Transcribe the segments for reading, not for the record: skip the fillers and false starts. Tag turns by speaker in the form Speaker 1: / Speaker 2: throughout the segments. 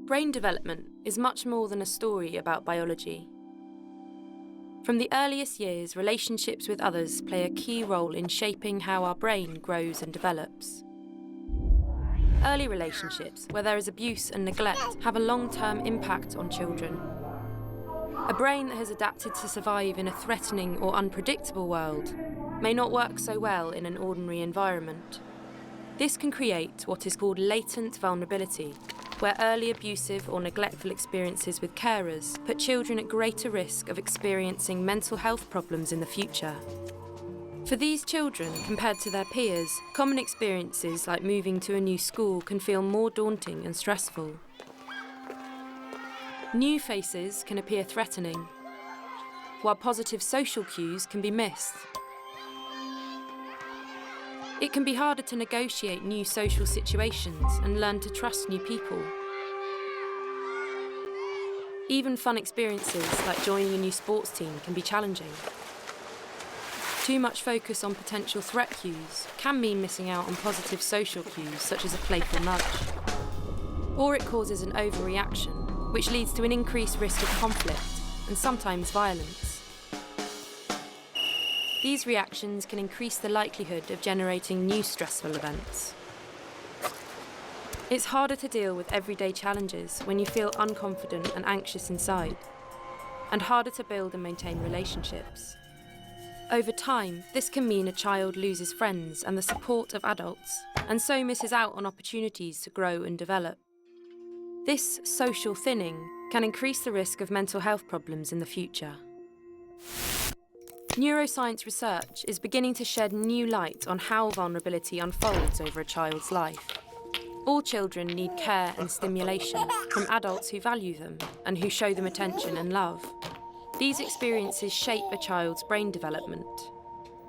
Speaker 1: Brain development is much more than a story about biology. From the earliest years, relationships with others play a key role in shaping how our brain grows and develops. Early relationships, where there is abuse and neglect, have a long-term impact on children. A brain that has adapted to survive in a threatening or unpredictable world may not work so well in an ordinary environment. This can create what is called latent vulnerability, where early abusive or neglectful experiences with carers put children at greater risk of experiencing mental health problems in the future. For these children, compared to their peers, common experiences like moving to a new school can feel more daunting and stressful. New faces can appear threatening, while positive social cues can be missed. It can be harder to negotiate new social situations and learn to trust new people. Even fun experiences like joining a new sports team can be challenging. Too much focus on potential threat cues can mean missing out on positive social cues such as a playful nudge. Or it causes an overreaction, which leads to an increased risk of conflict and sometimes violence. These reactions can increase the likelihood of generating new stressful events. It's harder to deal with everyday challenges when you feel unconfident and anxious inside, and harder to build and maintain relationships. Over time, this can mean a child loses friends and the support of adults, and so misses out on opportunities to grow and develop. This social thinning can increase the risk of mental health problems in the future. Neuroscience research is beginning to shed new light on how vulnerability unfolds over a child's life. All children need care and stimulation from adults who value them and who show them attention and love. These experiences shape a child's brain development.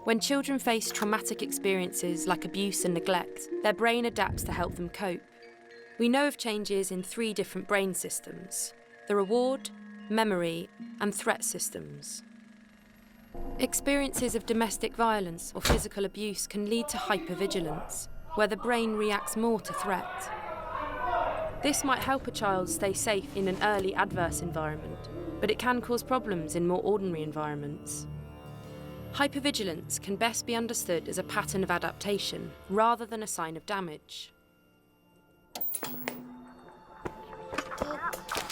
Speaker 1: When children face traumatic experiences like abuse and neglect, their brain adapts to help them cope. We know of changes in 3 different brain systems: the reward, memory, and threat systems. Experiences of domestic violence or physical abuse can lead to hypervigilance, where the brain reacts more to threat. This might help a child stay safe in an early adverse environment, but it can cause problems in more ordinary environments. Hypervigilance can best be understood as a pattern of adaptation rather than a sign of damage.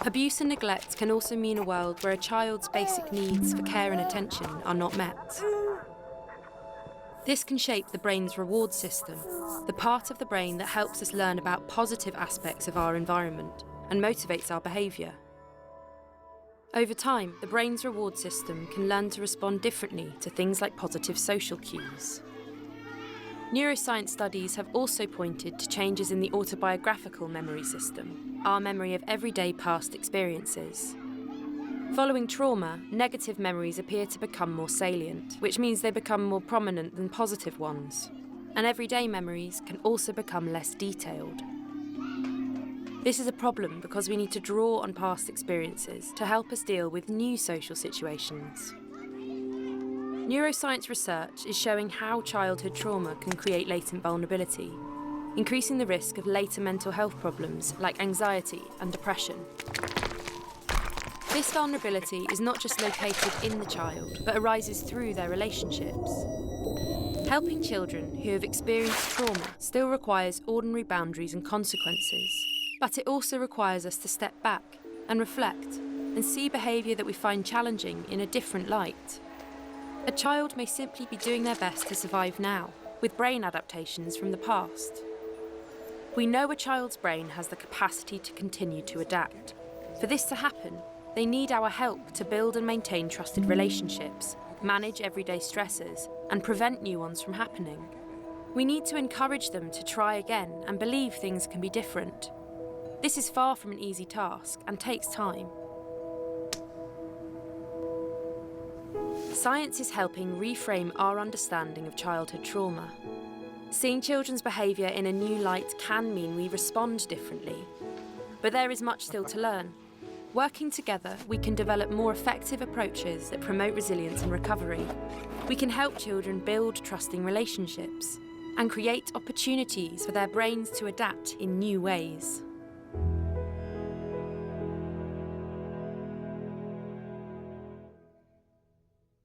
Speaker 1: Abuse and neglect can also mean a world where a child's basic needs for care and attention are not met. This can shape the brain's reward system, the part of the brain that helps us learn about positive aspects of our environment and motivates our behaviour. Over time, the brain's reward system can learn to respond differently to things like positive social cues. Neuroscience studies have also pointed to changes in the autobiographical memory system, our memory of everyday past experiences. Following trauma, negative memories appear to become more salient, which means they become more prominent than positive ones. And everyday memories can also become less detailed. This is a problem because we need to draw on past experiences to help us deal with new social situations. Neuroscience research is showing how childhood trauma can create latent vulnerability, increasing the risk of later mental health problems like anxiety and depression. This vulnerability is not just located in the child, but arises through their relationships. Helping children who have experienced trauma still requires ordinary boundaries and consequences, but it also requires us to step back and reflect and see behaviour that we find challenging in a different light. A child may simply be doing their best to survive now, with brain adaptations from the past. We know a child's brain has the capacity to continue to adapt. For this to happen, they need our help to build and maintain trusted relationships, manage everyday stresses, and prevent new ones from happening. We need to encourage them to try again and believe things can be different. This is far from an easy task and takes time. Science is helping reframe our understanding of childhood trauma. Seeing children's behaviour in a new light can mean we respond differently. But there is much still to learn. Working together, we can develop more effective approaches that promote resilience and recovery. We can help children build trusting relationships and create opportunities for their brains to adapt in new ways.